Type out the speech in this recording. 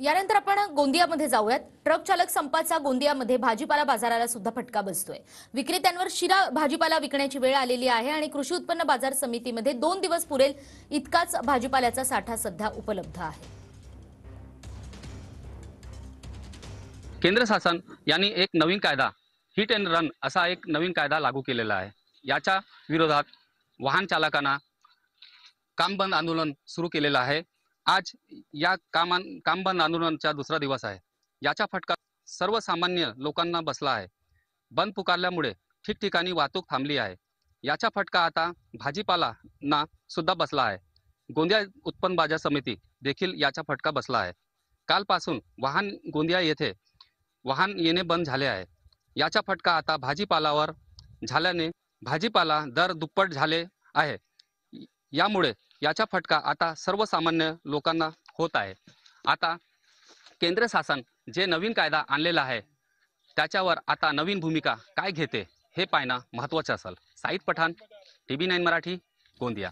यानंतर आपण गोंदियामध्ये जाऊयात। ट्रक चालक संपाचा गोंदियामध्ये भाजीपाला बाजाराला सुद्धा फटका बसतोय। विक्रेत्यांवर शिरा भाजीपाला विकण्याची वेळ आलेली आहे आणि कृषी उत्पन्न बाजार समितीमध्ये 2 दिवस पुरेल इतकाच भाजीपाल्याचा साठा सध्या उपलब्ध आहे। केंद्र शासन यांनी एक नवीन कायदा हिट अँड रन असा एक नवीन कायदा लागू केलेला आहे। याच्या विरोधात वाहन चालकांना काम बंद आंदोलन सुरू केलेलं आहे। आज या काम बंद आंदोलनाचा दुसरा दिवस आहे। याचा फटका सर्वसामान्य लोकांना बसला आहे। बंद पुकारल्यामुळे ठिकठिकाणी वाहतूक थांबली आहे। याचा फटका आता भाजीपालांना सुद्धा बसला आहे। गोंदिया उत्पन्न बाजार समिती देखील याचा फटका बसला आहे। कालपासून गोंदिया येथे वाहन येणे बंद झाले आहे। याचा फटका आता भाजीपालावर झाल्याने भाजीपाला दर दुप्पट झाले आहे। यामुळे याचा फटका आता सर्वसामान्य लोकांना होत आहे। आता केंद्र शासन जे नवीन कायदा आणलेला आहे त्याच्यावर आता नवीन भूमिका काय घेते हे पाहणं महत्त्वाचं असेल। साईद पठाण, TV9 मराठी, गोंदिया।